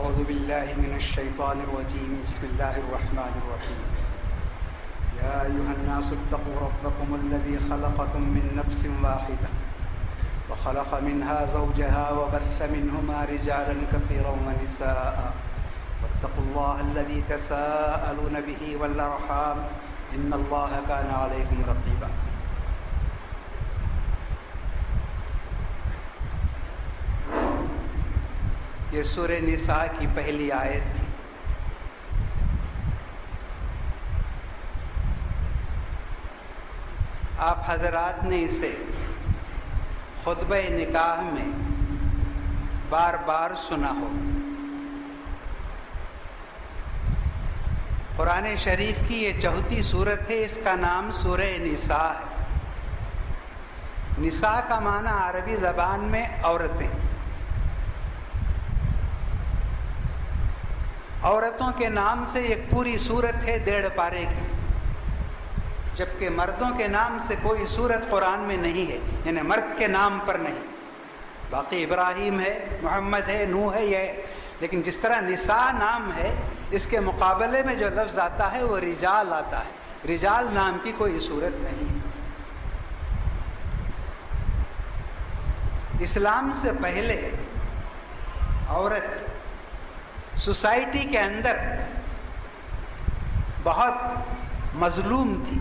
أعوذ بالله من الشيطان الرجيم بسم الله الرحمن الرحيم يا أيها الناس اتقوا ربكم الذي خلقكم من نفس واحدة وخلق منها زوجها وبث منهما رجالا كثيرا ونساء واتقوا الله الذي تساءلون به والأرحام إن الله كان عليكم رقيبا. یہ سورہ نساء کی پہلی آیت تھی. آپ حضرات نے اسے خطبہ نکاح میں بار بار سنا ہو. قرآن شریف کی یہ چوتھی سورت ہے. اس کا نام سورہ نساء ہے. نساء کا معنی عربی زبان میں عورتیں. عورتوں کے نام سے ایک پوری سورت ہے 1.5 پارے کی، جبکہ مردوں کے نام سے کوئی سورت قرآن میں نہیں ہے، یعنی مرد کے نام پر نہیں. باقی ابراہیم ہے، محمد ہے، نوح ہے، یہ. لیکن جس طرح نساء نام ہے، اس کے مقابلے میں جو لفظ آتا ہے وہ رجال آتا ہے. رجال نام کی کوئی سورت نہیں. اسلام سے پہلے عورت سوسائٹی کے اندر بہت مظلوم تھی.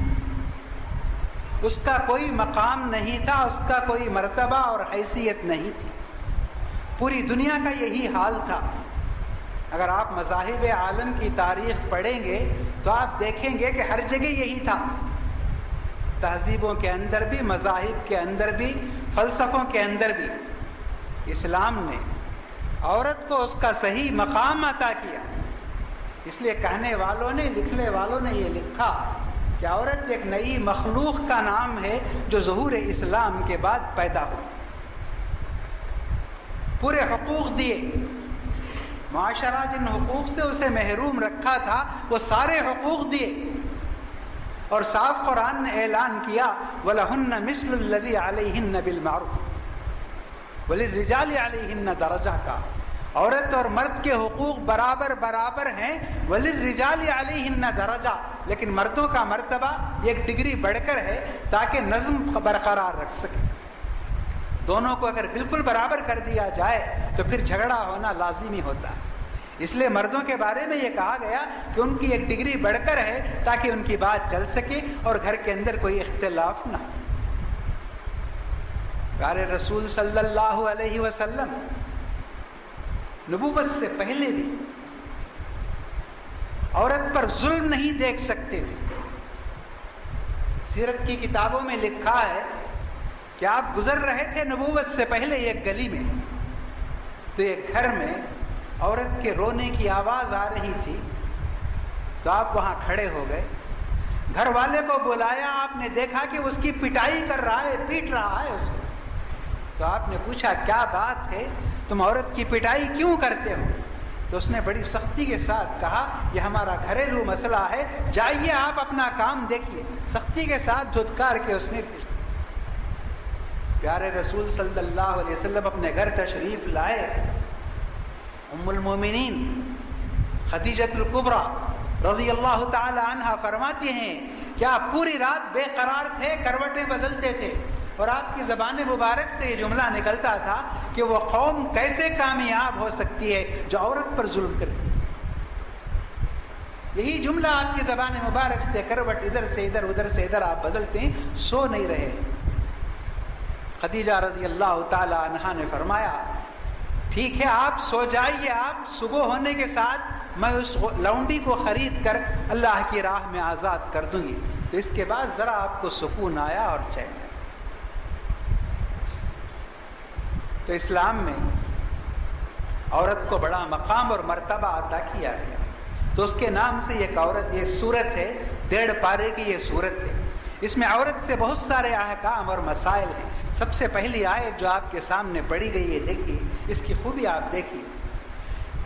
اس کا کوئی مقام نہیں تھا، اس کا کوئی مرتبہ اور حیثیت نہیں تھی. پوری دنیا کا یہی حال تھا. اگر آپ مذاہب عالم کی تاریخ پڑھیں گے تو آپ دیکھیں گے کہ ہر جگہ یہی تھا. تہذیبوں کے اندر بھی، مذاہب کے اندر بھی، فلسفوں کے اندر بھی اسلام نے عورت کو اس کا صحیح مقام عطا کیا. اس لیے کہنے والوں نے، لکھنے والوں نے یہ لکھا کہ عورت ایک نئی مخلوق کا نام ہے جو ظہور اسلام کے بعد پیدا ہو. پورے حقوق دیے. معاشرہ جن حقوق سے اسے محروم رکھا تھا وہ سارے حقوق دیے. اور صاف قرآن نے اعلان کیا وَلَهُنَّ مِثْلُ الَّذِي عَلَيْهِنَّ بِالْمَعْرُوفِ وَلِلرِّجَالِ عَلَيْهِنَّ دَرَجَةٌ کا. عورت اور مرد کے حقوق برابر برابر ہیں. وَلِلرِّجَالِ عَلَيْهِنَّ دَرَجَةٌ، لیکن مردوں کا مرتبہ ایک ڈگری بڑھ کر ہے تاکہ نظم برقرار رکھ سکے. دونوں کو اگر بالکل برابر کر دیا جائے تو پھر جھگڑا ہونا لازمی ہوتا ہے. اس لیے مردوں کے بارے میں یہ کہا گیا کہ ان کی ایک ڈگری بڑھ کر ہے تاکہ ان کی بات چل سکے اور گھر کے اندر کوئی اختلاف نہ ہو. پیارے رسول صلی اللہ علیہ وسلم نبوت سے پہلے بھی عورت پر ظلم نہیں دیکھ سکتے تھے. سیرت کی کتابوں میں لکھا ہے کہ آپ گزر رہے تھے نبوت سے پہلے ایک گلی میں، تو ایک گھر میں عورت کے رونے کی آواز آ رہی تھی. تو آپ وہاں کھڑے ہو گئے. گھر والے کو بلایا. آپ نے دیکھا کہ اس کی پٹائی کر رہا ہے، پیٹ رہا ہے اس کو. تو آپ نے پوچھا کیا بات ہے، تم عورت کی پٹائی کیوں کرتے ہو؟ تو اس نے بڑی سختی کے ساتھ کہا یہ ہمارا گھریلو مسئلہ ہے، جائیے آپ اپنا کام دیکھیے. سختی کے ساتھ دھتکار کے اس نے بھیج. پیارے رسول صلی اللہ علیہ وسلم اپنے گھر تشریف لائے. ام المومنین خدیجۃ الکبریٰ رضی اللہ تعالی عنہا فرماتی ہیں کہ آپ پوری رات بے قرار تھے، کروٹیں بدلتے تھے، اور آپ کی زبان مبارک سے یہ جملہ نکلتا تھا کہ وہ قوم کیسے کامیاب ہو سکتی ہے جو عورت پر ظلم کرتی ہے. یہی جملہ آپ کی زبان مبارک سے، کروٹ ادھر سے ادھر، ادھر سے ادھر آپ بدلتے ہیں، سو نہیں رہے. خدیجہ رضی اللہ تعالی عنہا نے فرمایا ٹھیک ہے آپ سو جائیے، آپ صبح ہونے کے ساتھ میں اس لونڈی کو خرید کر اللہ کی راہ میں آزاد کر دوں گی. تو اس کے بعد ذرا آپ کو سکون آیا اور چین آیا. تو اسلام میں عورت کو بڑا مقام اور مرتبہ عطا کیا گیا. تو اس کے نام سے ایک عورت، یہ سورت ہے 1.5 پارے کی یہ سورت ہے. اس میں عورت سے بہت سارے احکام اور مسائل ہیں. سب سے پہلی آیت جو آپ کے سامنے پڑھی گئی ہے، دیکھیے اس کی خوبی آپ دیکھیے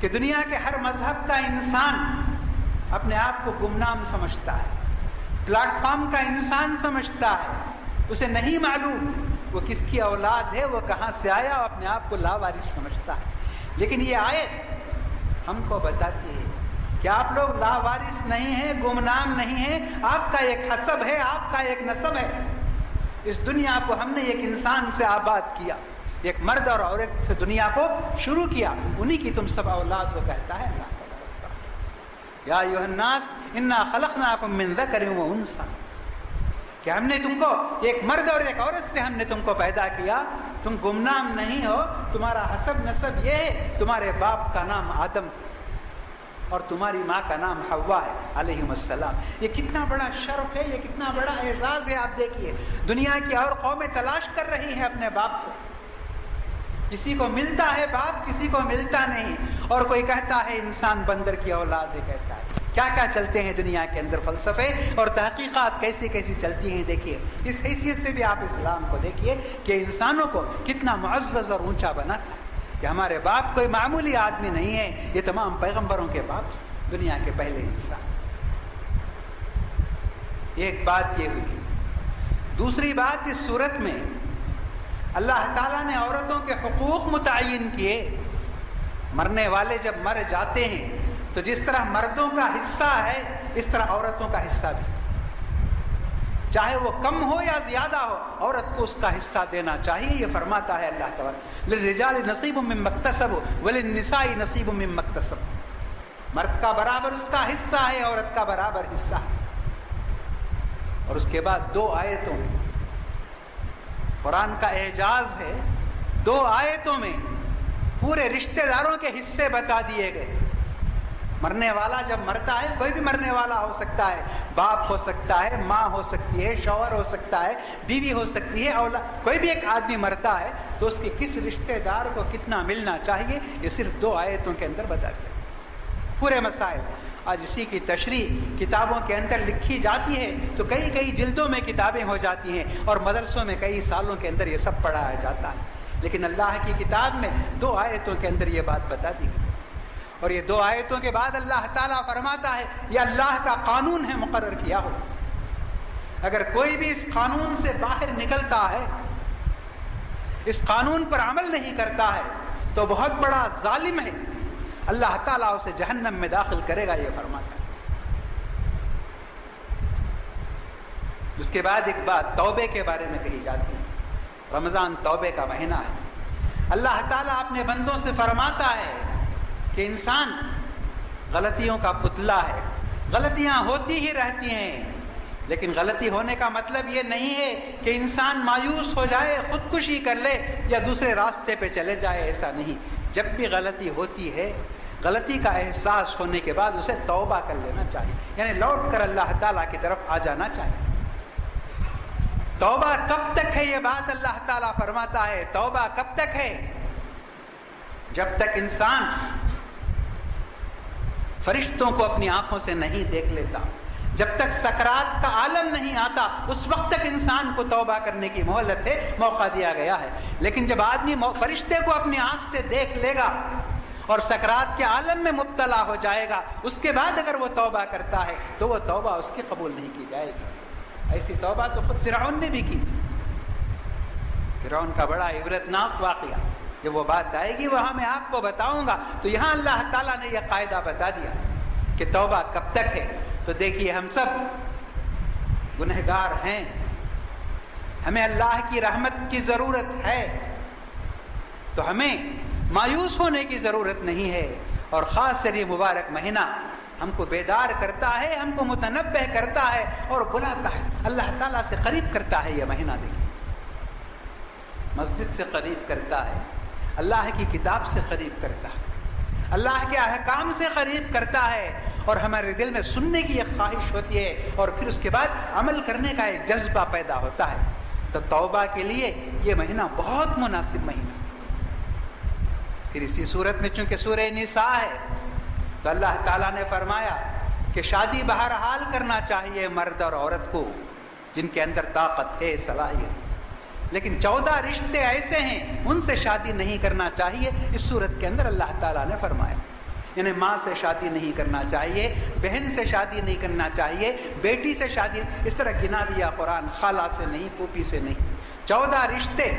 کہ دنیا کے ہر مذہب کا انسان اپنے آپ کو گمنام سمجھتا ہے، پلیٹ فارم کا انسان سمجھتا ہے. اسے نہیں معلوم وہ کس کی اولاد ہے، وہ کہاں سے آیا، وہ اپنے آپ کو لاوارث سمجھتا ہے. لیکن یہ آیت ہم کو بتاتی ہے کہ آپ لوگ لاوارث نہیں ہیں، گمنام نہیں ہیں، آپ کا ایک حسب ہے، آپ کا ایک نسب ہے. اس دنیا کو ہم نے ایک انسان سے آباد کیا، ایک مرد اور عورت سے دنیا کو شروع کیا، انہی کی تم سب اولاد کو کہتا ہے اللہ تعالیٰ. یا ایھا الناس انا خلقناکم من ذکر و انثی، کہ ہم نے تم کو ایک مرد اور ایک عورت سے ہم نے تم کو پیدا کیا. تم گمنام نہیں ہو، تمہارا حسب نسب یہ ہے، تمہارے باپ کا نام آدم اور تمہاری ماں کا نام حوا ہے علیہم السلام. یہ کتنا بڑا شرف ہے، یہ کتنا بڑا اعزاز ہے. آپ دیکھیے دنیا کی اور قومیں تلاش کر رہی ہیں اپنے باپ کو، کسی کو ملتا ہے باپ، کسی کو ملتا نہیں، اور کوئی کہتا ہے انسان بندر کی اولاد ہے. کہتا ہے کیا کیا چلتے ہیں دنیا کے اندر فلسفے اور تحقیقات کیسی کیسی چلتی ہیں. دیکھیے اس حیثیت سے بھی آپ اسلام کو دیکھیے کہ انسانوں کو کتنا معزز اور اونچا بناتا ہے کہ ہمارے باپ کوئی معمولی آدمی نہیں ہے، یہ تمام پیغمبروں کے باپ، دنیا کے پہلے انسان. ایک بات یہ ہوئی. دوسری بات، اس صورت میں اللہ تعالیٰ نے عورتوں کے حقوق متعین کیے. مرنے والے جب مر جاتے ہیں تو جس طرح مردوں کا حصہ ہے اس طرح عورتوں کا حصہ بھی، چاہے وہ کم ہو یا زیادہ ہو، عورت کو اس کا حصہ دینا چاہیے. یہ فرماتا ہے اللہ تعالیٰ للرجال نصیب مما اکتسبوا وللنساء نصیب مما اکتسبن. مرد کا برابر اس کا حصہ ہے، عورت کا برابر حصہ ہے. اور اس کے بعد 2 آیتوں، قرآن کا اعجاز ہے، 2 آیتوں میں پورے رشتہ داروں کے حصے بتا دیے گئے. مرنے والا جب مرتا ہے، کوئی بھی مرنے والا ہو سکتا ہے، باپ ہو سکتا ہے، ماں ہو سکتی ہے، شوہر ہو سکتا ہے، بیوی ہو سکتی ہے، اولاد، کوئی بھی ایک آدمی مرتا ہے تو اس کے کس رشتہ دار کو کتنا ملنا چاہیے یہ صرف 2 آیتوں کے اندر بتا دیا. پورے مسائل آج اسی کی تشریح کتابوں کے اندر لکھی جاتی ہے تو کئی جلدوں میں کتابیں ہو جاتی ہیں اور مدرسوں میں کئی سالوں کے اندر یہ سب پڑھایا جاتا ہے. لیکن اللہ کی کتاب میں 2 آیتوں کے اندر یہ بات بتا دی گئی. اور یہ 2 آیتوں کے بعد اللہ تعالیٰ فرماتا ہے یہ اللہ کا قانون ہے مقرر کیا ہو. اگر کوئی بھی اس قانون سے باہر نکلتا ہے، اس قانون پر عمل نہیں کرتا ہے تو بہت بڑا ظالم ہے، اللہ تعالیٰ اسے جہنم میں داخل کرے گا، یہ فرماتا ہے. اس کے بعد ایک بات توبے کے بارے میں کہی جاتی ہے. رمضان توبے کا مہینہ ہے. اللہ تعالیٰ اپنے بندوں سے فرماتا ہے کہ انسان غلطیوں کا پتلا ہے، غلطیاں ہوتی ہی رہتی ہیں، لیکن غلطی ہونے کا مطلب یہ نہیں ہے کہ انسان مایوس ہو جائے، خودکشی کر لے یا دوسرے راستے پہ چلے جائے. ایسا نہیں. جب بھی غلطی ہوتی ہے، غلطی کا احساس ہونے کے بعد اسے توبہ کر لینا چاہیے، یعنی لوٹ کر اللہ تعالیٰ کی طرف آ جانا چاہیے. توبہ کب تک ہے؟ یہ بات اللہ تعالیٰ فرماتا ہے توبہ کب تک ہے؟ جب تک انسان فرشتوں کو اپنی آنکھوں سے نہیں دیکھ لیتا، جب تک سکرات کا عالم نہیں آتا، اس وقت تک انسان کو توبہ کرنے کی مہلت ہے، موقع دیا گیا ہے. لیکن جب آدمی فرشتے کو اپنی آنکھ سے دیکھ لے گا اور سکرات کے عالم میں مبتلا ہو جائے گا، اس کے بعد اگر وہ توبہ کرتا ہے تو وہ توبہ اس کی قبول نہیں کی جائے گی. ایسی توبہ تو خود فرعون نے بھی کی تھی. فرعون کا بڑا عبرتناک واقعہ، جب وہ بات آئے گی وہاں میں آپ کو بتاؤں گا. تو یہاں اللہ تعالیٰ نے یہ قاعدہ بتا دیا کہ توبہ کب تک ہے. تو دیکھیے ہم سب گنہگار ہیں، ہمیں اللہ کی رحمت کی ضرورت ہے، تو ہمیں مایوس ہونے کی ضرورت نہیں ہے. اور خاص کر یہ مبارک مہینہ ہم کو بیدار کرتا ہے، ہم کو متنبہ کرتا ہے اور بلاتا ہے، اللہ تعالیٰ سے قریب کرتا ہے. یہ مہینہ دیکھیں، مسجد سے قریب کرتا ہے، اللہ کی کتاب سے قریب کرتا ہے، اللہ کے احکام سے قریب کرتا ہے، اور ہمارے دل میں سننے کی ایک خواہش ہوتی ہے اور پھر اس کے بعد عمل کرنے کا ایک جذبہ پیدا ہوتا ہے. تو توبہ کے لیے یہ مہینہ بہت مناسب مہینہ. پھر اسی صورت میں چونکہ سورہ نساء ہے تو اللہ تعالیٰ نے فرمایا کہ شادی بہرحال کرنا چاہیے مرد اور عورت کو جن کے اندر طاقت ہے، صلاحیت. لیکن 14 رشتے ایسے ہیں ان سے شادی نہیں کرنا چاہیے. اس صورت کے اندر اللہ تعالیٰ نے فرمایا، یعنی ماں سے شادی نہیں کرنا چاہیے، بہن سے شادی نہیں کرنا چاہیے، بیٹی سے شادی، اس طرح گنا دیا قرآن، خالہ سے نہیں، پھوپھی سے نہیں. 14 رشتے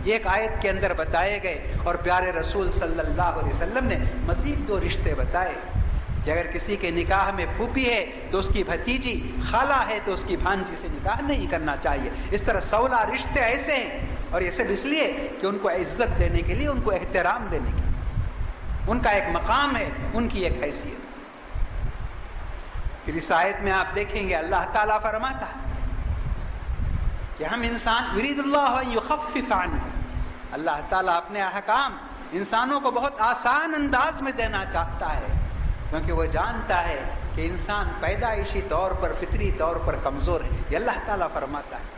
ایک آیت کے اندر بتائے گئے، اور پیارے رسول صلی اللہ علیہ وسلم نے مزید 2 رشتے بتائے کہ اگر کسی کے نکاح میں پھوپھی ہے تو اس کی بھتیجی، خالہ ہے تو اس کی بھانجی سے نکاح نہیں کرنا چاہیے۔ اس طرح 16 رشتے ایسے ہیں، اور یہ سب اس لیے کہ ان کو عزت دینے کے لیے، ان کو احترام دینے کے لیے، ان کا ایک مقام ہے، ان کی ایک حیثیت۔ پھر اس آیت میں آپ دیکھیں گے اللہ تعالیٰ فرماتا ہے کہ ہم انسان یرید اللہ ان یخفف عنکم، اللہ تعالیٰ اپنے احکام انسانوں کو بہت آسان انداز میں دینا چاہتا ہے، کیونکہ وہ جانتا ہے کہ انسان پیدائشی طور پر، فطری طور پر کمزور ہے۔ یہ اللہ تعالیٰ فرماتا ہے۔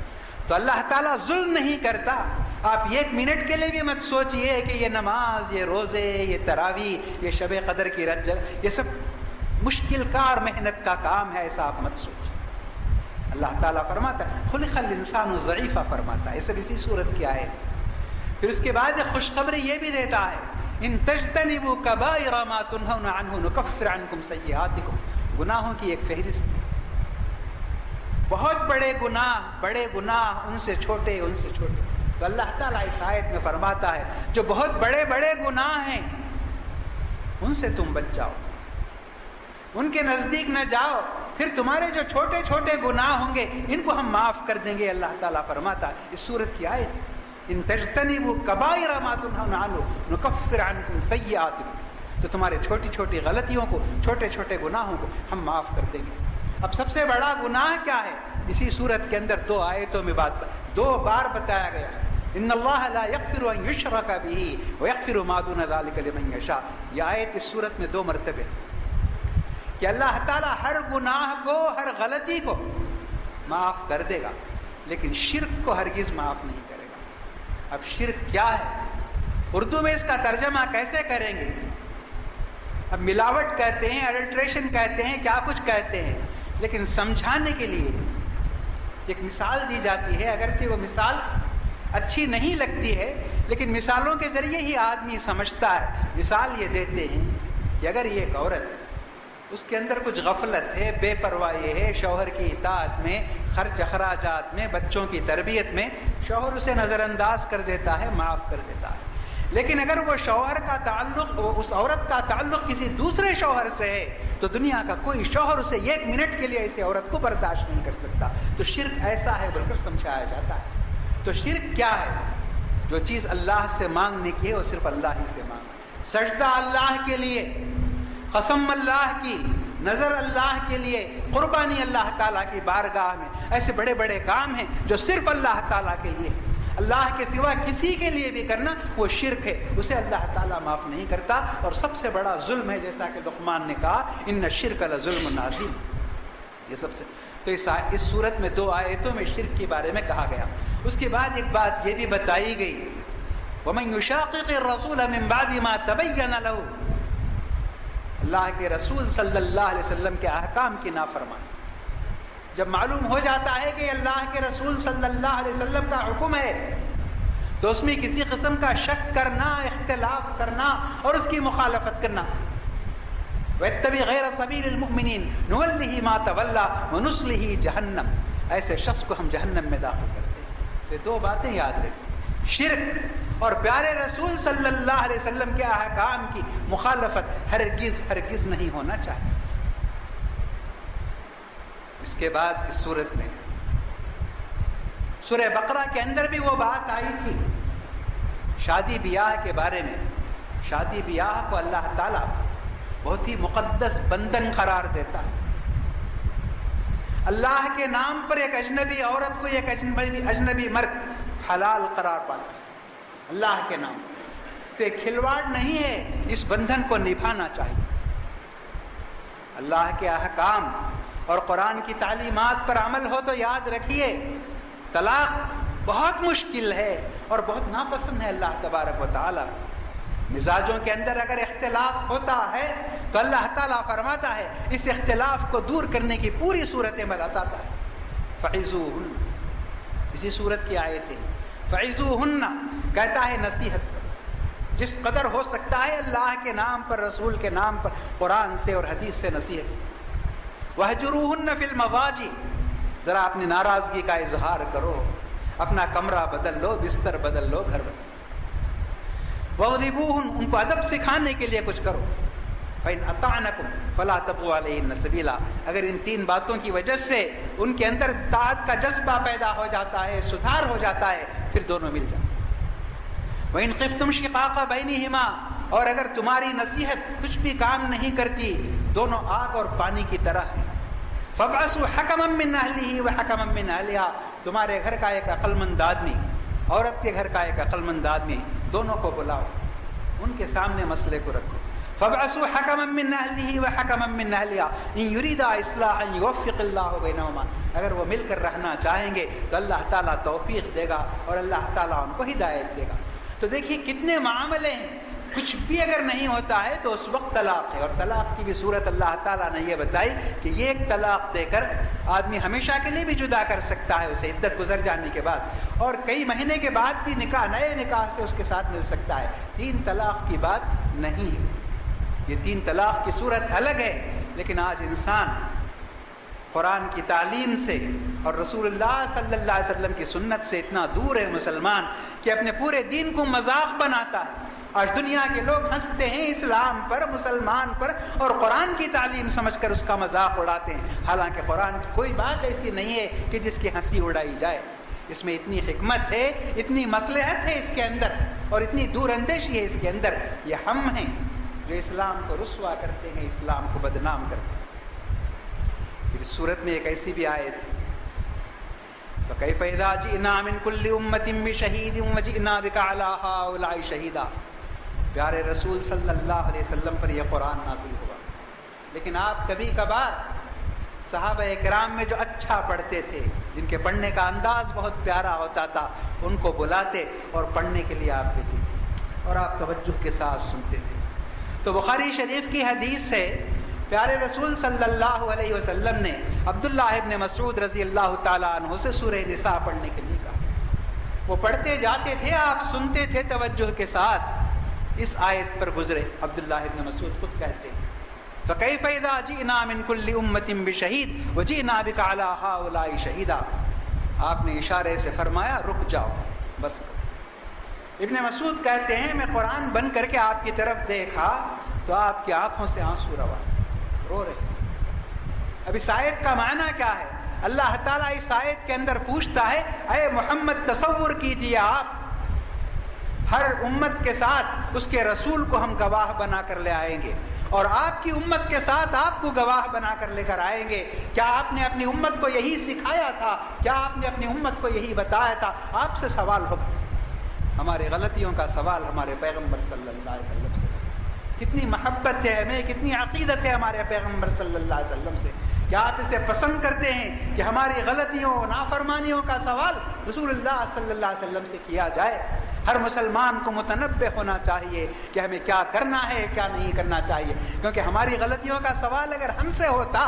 تو اللہ تعالیٰ ظلم نہیں کرتا۔ آپ 1 منٹ کے لیے بھی مت سوچئے کہ یہ نماز، یہ روزے، یہ تراویح، یہ شب قدر کی رجب، یہ سب مشکل کار محنت کا کام ہے، ایسا آپ مت سوچیں۔ اللہ تعالیٰ فرماتا ہے خلق الانسان ضعیفا، فرماتا ہے، یہ سب اسی صورت کی آئے۔ پھر اس کے بعد ایک خوشخبری یہ بھی دیتا ہے، ان تجتنبوا کبائر ما تنہون عنہ نکفر عنکم سیئاتکم، گناہوں کی ایک فہرست ہے، بہت بڑے گناہ، ان سے چھوٹے، ان سے چھوٹے۔ تو اللہ تعالیٰ اس آیت میں فرماتا ہے جو بہت بڑے بڑے گناہ ہیں ان سے تم بچ جاؤ، ان کے نزدیک نہ جاؤ، پھر تمہارے جو چھوٹے چھوٹے گناہ ہوں گے ان کو ہم معاف کر دیں گے۔ اللہ تعالیٰ فرماتا ہے، اس سورت کی آیت ہے، ان تجتنبوا کبائر ما تنہون عنہ نکفر عنکم سیئاتکم، تو تمہارے چھوٹی چھوٹی غلطیوں کو، چھوٹے چھوٹے گناہوں کو ہم معاف کر دیں گے۔ اب سب سے بڑا گناہ کیا ہے؟ اسی صورت کے اندر 2 آیتوں میں 2 بار بتایا گیا، ان اللہ لا یغفر ان یشرک بہ ویغفر ما دون ذلک لمن یشاء۔ یہ آیت اس صورت میں 2 مرتبے کہ اللہ تعالیٰ ہر گناہ کو، ہر غلطی کو معاف کر دے گا، لیکن شرک کو ہرگز معاف نہیں کرے گا۔ اب شرک کیا ہے؟ اردو میں اس کا ترجمہ کیسے کریں گے؟ اب ملاوٹ کہتے ہیں، ایڈلٹریشن کہتے ہیں، کیا کچھ کہتے ہیں، لیکن سمجھانے کے لیے ایک مثال دی جاتی ہے، اگرچہ وہ مثال اچھی نہیں لگتی ہے، لیکن مثالوں کے ذریعے ہی آدمی سمجھتا ہے۔ مثال یہ دیتے ہیں کہ اگر یہ ایک عورت، اس کے اندر کچھ غفلت ہے، بے پرواہی ہے، شوہر کی اطاعت میں، خرچ اخراجات میں، بچوں کی تربیت میں، شوہر اسے نظر انداز کر دیتا ہے، معاف کر دیتا ہے، لیکن اگر وہ شوہر کا تعلق، اس عورت کا تعلق کسی دوسرے شوہر سے ہے تو دنیا کا کوئی شوہر اسے 1 منٹ کے لیے ایسے عورت کو برداشت نہیں کر سکتا۔ تو شرک ایسا ہے بول کر سمجھایا جاتا ہے۔ تو شرک کیا ہے؟ جو چیز اللہ سے مانگنے کی ہے وہ صرف اللہ ہی سے مانگنا، سجدہ اللہ کے لیے، قسم اللہ کی، نظر اللہ کے لیے، قربانی اللہ تعالیٰ کی بارگاہ میں، ایسے بڑے بڑے کام ہیں جو صرف اللہ تعالیٰ کے لیے ہیں۔ اللہ کے سوا کسی کے لیے بھی کرنا وہ شرک ہے، اسے اللہ تعالیٰ معاف نہیں کرتا، اور سب سے بڑا ظلم ہے، جیسا کہ لقمان نے کہا ان الشرک لظلم عظیم۔ یہ سب سے تو اس صورت میں 2 آیتوں میں شرک کے بارے میں کہا گیا۔ اس کے بعد ایک بات یہ بھی بتائی گئی، وَمَن يُشَاقِقِ الرَّسُولَ مِن بَعْدِ مَا تَبَيَّنَ لَهُ، اللہ کے رسول صلی اللہ علیہ وسلم کے احکام کی نافرمانی، جب معلوم ہو جاتا ہے کہ اللہ کے رسول صلی اللہ علیہ وسلم کا حکم ہے تو اس میں کسی قسم کا شک کرنا، اختلاف کرنا اور اس کی مخالفت کرنا، وَاتَّبِعْ غَيْرَ سَبِيلِ الْمُؤْمِنِينَ نُوَلِّهِ مَا تَوَلَّى وَنُصْلِهِ جَهَنَّمَ، ایسے شخص کو ہم جہنم میں داخل کرتے ہیں۔ یہ 2 باتیں یاد رکھیں، شرک اور پیارے رسول صلی اللہ علیہ وسلم کے احکام کی مخالفت ہرگز نہیں ہونا چاہیے۔ اس کے بعد اس صورت میں سورہ بقرہ کے اندر بھی وہ بات آئی تھی شادی بیاہ کے بارے میں۔ شادی بیاہ کو اللہ تعالیٰ بہت ہی مقدس بندھن قرار دیتا ہے۔ اللہ کے نام پر ایک اجنبی عورت کو ایک اجنبی مرد حلال قرار پاتا ہے، اللہ کے نام پر۔ تو ایک کھلواڑ نہیں ہے، اس بندھن کو نبھانا چاہیے۔ اللہ کے احکام اور قرآن کی تعلیمات پر عمل ہو تو یاد رکھیے طلاق بہت مشکل ہے اور بہت ناپسند ہے اللہ تبارک و تعالیٰ۔ مزاجوں کے اندر اگر اختلاف ہوتا ہے تو اللہ تعالیٰ فرماتا ہے اس اختلاف کو دور کرنے کی پوری صورتیں بتاتا ہے۔ فَعِزُوهُنَّ، اسی صورت کی آیتیں، فَعِزُوهُنَّ کہتا ہے نصیحت کرو، جس قدر ہو سکتا ہے اللہ کے نام پر، رسول کے نام پر، قرآن سے اور حدیث سے نصیحت۔ وَهْجُرُوهُنَّ فِي الْمَضَاجِعِ، ذرا اپنی ناراضگی کا اظہار کرو، اپنا کمرہ بدل لو، بستر بدل لو، گھر بدل لو۔ وَاضْرِبُوهُنْ، ان کو ادب سکھانے کے لیے کچھ کرو۔ فَإِنْ أَطَعْنَكُمْ فَلَا تَبْغُوا عَلَيْهِنَّ سَبِيلًا، اگر ان 3 باتوں کی وجہ سے ان کے اندر اطاعت کا جذبہ پیدا ہو جاتا ہے، سدھار ہو جاتا ہے، پھر دونوں مل جائیں۔ وَإِنْ خِفْتُمْ شِقَاقَ بَيْنِهِمَا، اور اگر تمہاری نصیحت کچھ بھی کام نہیں کرتی، دونوں آگ اور پانی کی طرح ہیں، فَابْعَثُوا حَكَمًا مِّنْ أَهْلِهِ وَحَكَمًا مِّنْ أَهْلِهَا، تمہارے گھر کا ایک عقل مند آدمی، عورت کے گھر کا ایک عقل مند آدمی، دونوں کو بلاؤ، ان کے سامنے مسئلے کو رکھو۔ فَابْعَثُوا حَكَمًا مِّنْ أَهْلِهِ وَحَكَمًا مِّنْ أَهْلِهَا إِنْ يُرِيدَا إِصْلَاحًا يُوَفِّقِ اللَّهُ بَيْنَهُمَا، اگر وہ مل کر رہنا چاہیں گے تو اللہ تعالیٰ توفیق دے گا اور اللہ تعالیٰ ان کو ہدایت دے گا۔ تو دیکھیے کتنے معاملے ہیں، کچھ بھی اگر نہیں ہوتا ہے تو اس وقت طلاق ہے، اور طلاق کی بھی صورت اللہ تعالیٰ نے یہ بتائی کہ یہ ایک طلاق دے کر آدمی ہمیشہ کے لیے بھی جدا کر سکتا ہے اسے عدت گزر جانے کے بعد، اور کئی مہینے کے بعد بھی نکاح، نئے نکاح سے اس کے ساتھ مل سکتا ہے۔ 3 طلاق کی بات نہیں ہے، یہ 3 طلاق کی صورت الگ ہے، لیکن آج انسان قرآن کی تعلیم سے اور رسول اللہ صلی اللہ علیہ وسلم کی سنت سے اتنا دور ہے مسلمان کہ اپنے پورے دین کو مذاق بناتا ہے۔ آج دنیا کے لوگ ہنستے ہیں اسلام پر، مسلمان پر، اور قرآن کی تعلیم سمجھ کر اس کا مذاق اڑاتے ہیں، حالانکہ قرآن کی کوئی بات ایسی نہیں ہے کہ جس کی ہنسی اڑائی جائے۔ اس میں اتنی حکمت ہے، اتنی مصلحت ہے اس کے اندر، اور اتنی دور اندیشی ہے اس کے اندر۔ یہ ہم ہیں جو اسلام کو رسوا کرتے ہیں، اسلام کو بدنام کرتے ہیں۔ پھر اس صورت میں ایک ایسی بھی آیت ہے، فَكَيْفَ إِذَا جِئْنَا مِنْ كُلِّ أُمَّةٍ بِشَهِيدٍ وَجِئْنَا بِكَ عَلَىٰ هَٰؤُلَاءِ شَهِيدًا۔ پیارے رسول صلی اللہ علیہ وسلم پر یہ قرآن نازل ہوا، لیکن آپ کبھی کبھار صحابہ کرام میں جو اچھا پڑھتے تھے، جن کے پڑھنے کا انداز بہت پیارا ہوتا تھا، ان کو بلاتے اور پڑھنے کے لیے آپ دیتے تھے، اور آپ توجہ کے ساتھ سنتے تھے۔ تو بخاری شریف کی حدیث ہے، پیارے رسول صلی اللہ علیہ وسلم نے عبداللہ ابن مسعود رضی اللہ تعالیٰ عنہ سے سورہ نساء پڑھنے کے لیے کہا۔ وہ پڑھتے جاتے تھے، آپ سنتے تھے توجہ کے ساتھ۔ اس آیت پر گزرے، عبداللہ ابن مسعود خود کہتے ہیں، فَكَيْفَ إِذَا جِئْنَا مِنْ كُلِّ أُمَّةٍ بِشَهِيدٍ وَجِئْنَا بِكَ عَلَىٰ هَٰؤُلَاءِ شَهِيدًا۔ آپ نے اشارے سے فرمایا رک جاؤ، بس کرو۔ ابن مسعود کہتے ہیں میں قرآن بند کر کے آپ کی طرف دیکھا تو آپ کی آنکھوں سے آنسو روا، رو رہے۔ اب اس آیت کا معنی کیا ہے؟ اللہ تعالیٰ اس آیت کے اندر پوچھتا ہے، اے محمد تصور کیجئے، آپ ہر امت کے ساتھ اس کے رسول کو ہم گواہ بنا کر لے آئیں گے، اور آپ کی امت کے ساتھ آپ کو گواہ بنا کر لے کر آئیں گے۔ کیا آپ نے اپنی امت کو یہی سکھایا تھا؟ کیا آپ نے اپنی امت کو یہی بتایا تھا؟ آپ سے سوال ہوگا، ہمارے غلطیوں کا سوال ہمارے پیغمبر صلی اللہ علیہ وسلم سے۔ کتنی محبت ہے ہمیں، کتنی عقیدت ہے ہمارے پیغمبر صلی اللہ علیہ وسلم سے، کیا آپ اسے پسند کرتے ہیں کہ ہماری غلطیوں، نافرمانیوں کا سوال رسول اللہ صلی اللہ علیہ وسلم سے کیا جائے؟ ہر مسلمان کو متنبہ ہونا چاہیے کہ ہمیں کیا کرنا ہے، کیا نہیں کرنا چاہیے، کیونکہ ہماری غلطیوں کا سوال اگر ہم سے ہوتا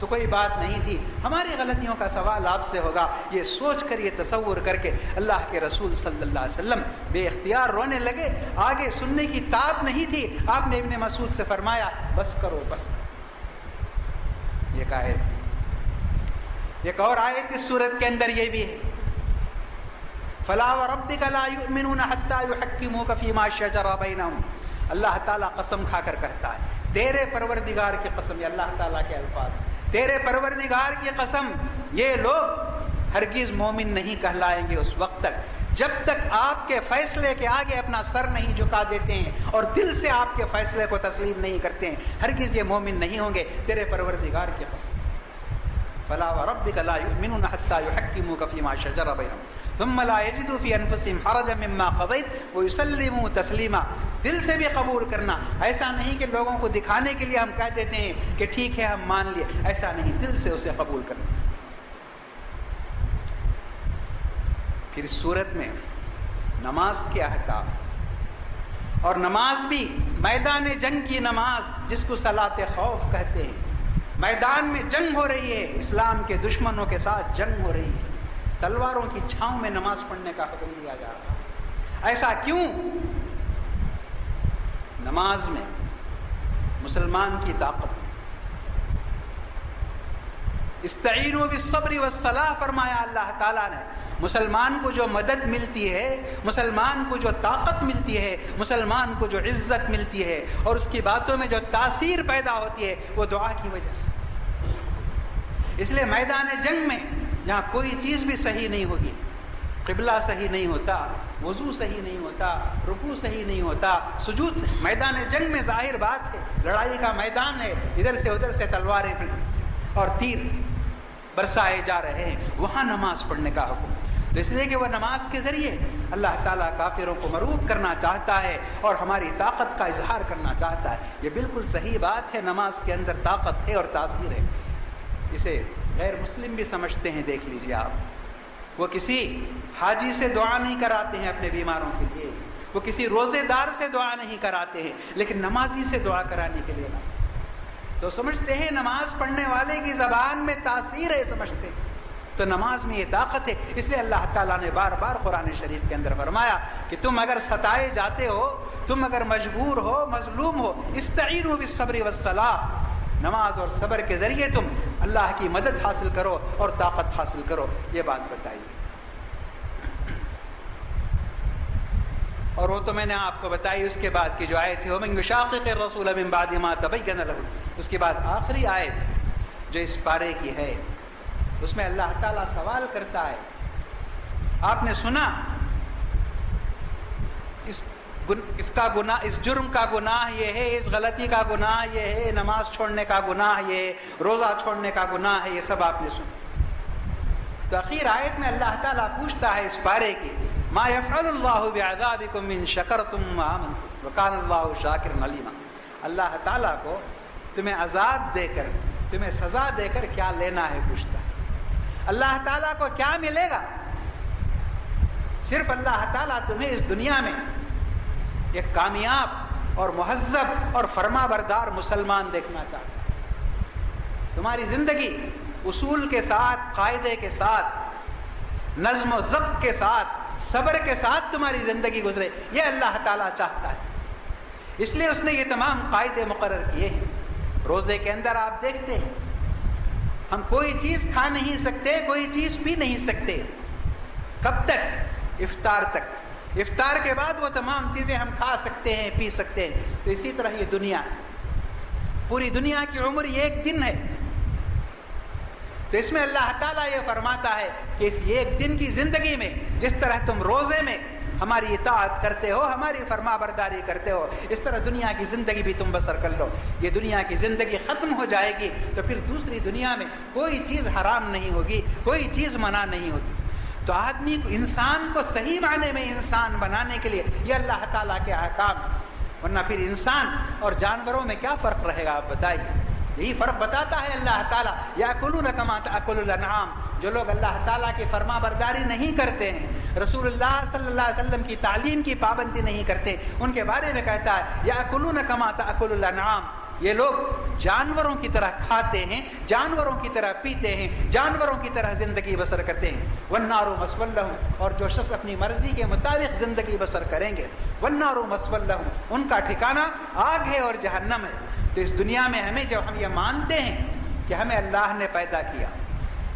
تو کوئی بات نہیں تھی، ہماری غلطیوں کا سوال آپ سے ہوگا۔ یہ سوچ کر، یہ تصور کر کے اللہ کے رسول صلی اللہ علیہ وسلم بے اختیار رونے لگے، آگے سننے کی طاقت نہیں تھی۔ آپ نے ابن مسعود سے فرمایا بس کرو، بس کرو۔ یہ آیت، ایک اور آیت اس صورت کے اندر یہ بھی ہے، فَلَا وَرَبِّكَ لَا يُؤْمِنُونَ حَتَّىٰ يُحَكِّمُوكَ فِي مَا شَجَرَ بَيْنَهُمْ۔ اللہ تعالیٰ قسم کھا کر کہتا ہے، تیرے پروردگار کی قسم، یہ اللہ تعالیٰ کے الفاظ، تیرے پروردگار کی قسم، یہ لوگ ہرگز مومن نہیں کہلائیں گے اس وقت تک جب تک آپ کے فیصلے کے آگے اپنا سر نہیں جھکا دیتے ہیں اور دل سے آپ کے فیصلے کو تسلیم نہیں کرتے ہیں، ہرگز یہ مومن نہیں ہوں گے، تیرے پروردگار کی قسم۔ فَلَا وَرَبِّكَ لَا يُؤْمِنُونَ حَتَّىٰ يُحَكِّمُوكَ فِي مَا شَجَرَ بَيْنَهُمْ ثُمَّ لَا يَجِدُوا فِي أَنفُسِهِمْ حَرَجًا مِّمَّا قَضَيْتَ وَيُسَلِّمُوا تَسْلِيمًا۔ دل سے بھی قبول کرنا، ایسا نہیں کہ لوگوں کو دکھانے کے لیے ہم کہہ دیتے ہیں کہ ٹھیک ہے ہم مان لیے، ایسا نہیں، دل سے اسے قبول کرنا۔ پھر اس صورت میں نماز کے احکام، اور نماز بھی میدان جنگ کی نماز جس کو صلاۃ خوف کہتے ہیں، میدان میں جنگ ہو رہی ہے، اسلام کے دشمنوں کے ساتھ جنگ ہو رہی ہے، تلواروں کی چھاؤں میں نماز پڑھنے کا حکم دیا جا رہا ہے۔ ایسا کیوں؟ نماز میں مسلمان کی طاقت، استعینوا بالصبر والصلاح فرمایا اللہ تعالیٰ نے. مسلمان کو جو مدد ملتی ہے، مسلمان کو جو طاقت ملتی ہے، مسلمان کو جو عزت ملتی ہے اور اس کی باتوں میں جو تاثیر پیدا ہوتی ہے، وہ دعا کی وجہ سے. اس لیے میدان جنگ میں جہاں کوئی چیز بھی صحیح نہیں ہوگی، قبلہ صحیح نہیں ہوتا، وضو صحیح نہیں ہوتا، رکوع صحیح نہیں ہوتا، سجود سے، میدان جنگ میں ظاہر بات ہے لڑائی کا میدان ہے، ادھر سے ادھر سے تلواریں اور تیر برسائے جا رہے ہیں، وہاں نماز پڑھنے کا حکم. تو اس لیے کہ وہ نماز کے ذریعے اللہ تعالیٰ کافروں کو مرعوب کرنا چاہتا ہے اور ہماری طاقت کا اظہار کرنا چاہتا ہے. یہ بالکل صحیح بات ہے، نماز کے اندر طاقت ہے اور تاثیر ہے. اسے غیر مسلم بھی سمجھتے ہیں. دیکھ لیجیے آپ، وہ کسی حاجی سے دعا نہیں کراتے ہیں اپنے بیماروں کے لیے، وہ کسی روزے دار سے دعا نہیں کراتے ہیں، لیکن نمازی سے دعا کرانے کے لیے تو سمجھتے ہیں نماز پڑھنے والے کی زبان میں تاثیر ہے، سمجھتے ہیں. تو نماز میں یہ طاقت ہے. اس لیے اللہ تعالیٰ نے بار بار قرآن شریف کے اندر فرمایا کہ تم اگر ستائے جاتے ہو، تم اگر مجبور ہو، مظلوم ہو، استعینوا بالصبر والصلاح، نماز اور صبر کے ذریعے تم اللہ کی مدد حاصل کرو اور طاقت حاصل کرو. یہ بات بتائی. اور وہ تو میں نے آپ کو بتائی. اس کے بعد کی جو آیت ہے وَمَن يُشَاقِقِ الرَّسُولَ مِن بَعْدِ مَا تَبَيَّنَ لَهُ، اس کے بعد آخری آیت جو اس پارے کی ہے، اس میں اللہ تعالیٰ سوال کرتا ہے. آپ نے سنا اس کا گناہ، اس جرم کا گناہ یہ ہے، اس غلطی کا گناہ یہ ہے، نماز چھوڑنے کا گناہ یہ ہے، روزہ چھوڑنے کا گناہ ہے، یہ سب آپ نے سنا. تو اخیر آیت میں اللہ تعالیٰ پوچھتا ہے اس پارے کی ما يفعل اللہ بعذابکم ان شکرتم وآمنتم وکان اللہ شاکرا علیما. اللہ تعالیٰ کو تمہیں عذاب دے کر، تمہیں سزا دے کر کیا لینا ہے پوچھتا ہے. اللہ تعالیٰ کو کیا ملے گا؟ صرف اللہ تعالیٰ تمہیں اس دنیا میں ایک کامیاب اور مہذب اور فرما بردار مسلمان دیکھنا چاہتا ہے. تمہاری زندگی اصول کے ساتھ، قاعدے کے ساتھ، نظم و ضبط کے ساتھ، صبر کے ساتھ تمہاری زندگی گزرے، یہ اللہ تعالیٰ چاہتا ہے. اس لیے اس نے یہ تمام قاعدے مقرر کیے ہیں. روزے کے اندر آپ دیکھتے ہیں ہم کوئی چیز کھا نہیں سکتے، کوئی چیز پی نہیں سکتے. کب تک؟ افطار تک. افطار کے بعد وہ تمام چیزیں ہم کھا سکتے ہیں، پی سکتے ہیں. تو اسی طرح یہ دنیا، پوری دنیا کی عمر یہ ایک دن ہے. تو اس میں اللہ تعالیٰ یہ فرماتا ہے کہ اس ایک دن کی زندگی میں جس طرح تم روزے میں ہماری اطاعت کرتے ہو، ہماری فرما برداری کرتے ہو، اس طرح دنیا کی زندگی بھی تم بسر کر لو. یہ دنیا کی زندگی ختم ہو جائے گی تو پھر دوسری دنیا میں کوئی چیز حرام نہیں ہوگی، کوئی چیز منع نہیں ہوگی. تو آدمی کو، انسان کو صحیح معنی میں انسان بنانے کے لیے یہ اللہ تعالیٰ کے احکام، ورنہ پھر انسان اور جانوروں میں کیا فرق رہے گا آپ بتائیے. یہی فرق بتاتا ہے اللہ تعالیٰ. یأکلون کما تأکل الانعام. جو لوگ اللہ تعالیٰ کی فرما برداری نہیں کرتے ہیں، رسول اللہ صلی اللہ علیہ وسلم کی تعلیم کی پابندی نہیں کرتے، ان کے بارے میں کہتا ہے یأکلون کما تأکل الانعام. یہ لوگ جانوروں کی طرح کھاتے ہیں، جانوروں کی طرح پیتے ہیں، جانوروں کی طرح زندگی بسر کرتے ہیں. والنار مثوی لہم. اور جو شخص اپنی مرضی کے مطابق زندگی بسر کریں گے، والنار مثوی لہم، ان کا ٹھکانہ آگ ہے اور جہنم ہے. تو اس دنیا میں ہمیں جب ہم یہ مانتے ہیں کہ ہمیں اللہ نے پیدا کیا،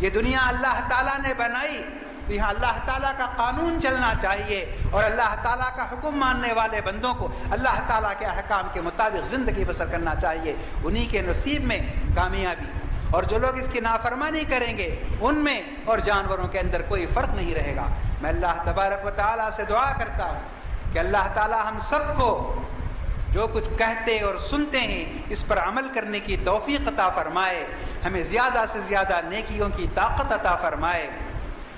یہ دنیا اللہ تعالیٰ نے بنائی، تو یہاں اللہ تعالیٰ کا قانون چلنا چاہیے اور اللہ تعالیٰ کا حکم ماننے والے بندوں کو اللہ تعالیٰ کے احکام کے مطابق زندگی بسر کرنا چاہیے. انہی کے نصیب میں کامیابی. اور جو لوگ اس کی نافرمانی کریں گے ان میں اور جانوروں کے اندر کوئی فرق نہیں رہے گا. میں اللہ تبارک و تعالیٰ سے دعا کرتا ہوں کہ اللہ تعالیٰ ہم سب کو جو کچھ کہتے اور سنتے ہیں اس پر عمل کرنے کی توفیق عطا فرمائے، ہمیں زیادہ سے زیادہ نیکیوں کی طاقت عطا فرمائے،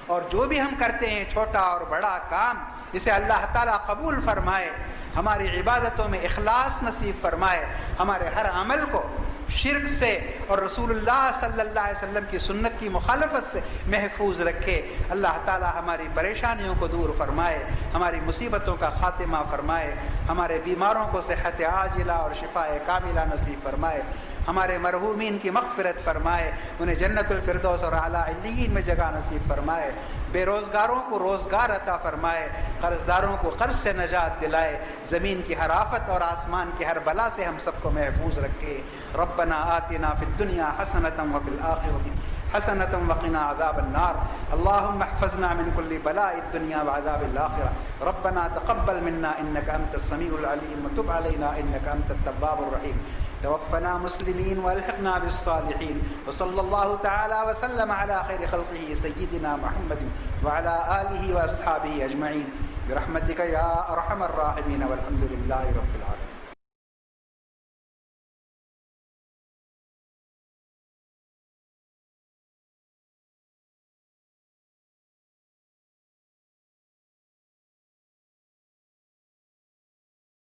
اور جو بھی ہم کرتے ہیں چھوٹا اور بڑا کام اسے اللہ تعالیٰ قبول فرمائے، ہماری عبادتوں میں اخلاص نصیب فرمائے، ہمارے ہر عمل کو شرک سے اور رسول اللہ صلی اللہ علیہ وسلم کی سنت کی مخالفت سے محفوظ رکھے. اللہ تعالیٰ ہماری پریشانیوں کو دور فرمائے، ہماری مصیبتوں کا خاتمہ فرمائے، ہمارے بیماروں کو صحت عاجلہ اور شفاء کاملہ نصیب فرمائے، ہمارے مرحومین کی مغفرت فرمائے، انہیں جنت الفردوس اور اعلیٰ علیین میں جگہ نصیب فرمائے، بے روزگاروں کو روزگار عطا فرمائے، قرض داروں کو قرض سے نجات دلائے، زمین کی ہر آفت اور آسمان کی ہر بلا سے ہم سب کو محفوظ رکھے. ربنا آتنا فی الدنیا حسنۃ وفی الآخرۃ حسنة وقنا عذاب النار اللهم احفظنا من كل بلاء الدنيا وعذاب الآخرة ربنا تقبل منا إنك أنت السميع العليم وتب علينا إنك أنت التواب الرحيم توفنا مسلمين والحقنا بالصالحين وصلى الله تعالى وسلم على خير خلقه سيدنا محمد وعلى آله وأصحابه أجمعين برحمتك يا أرحم الراحمين والحمد لله رب العالمين.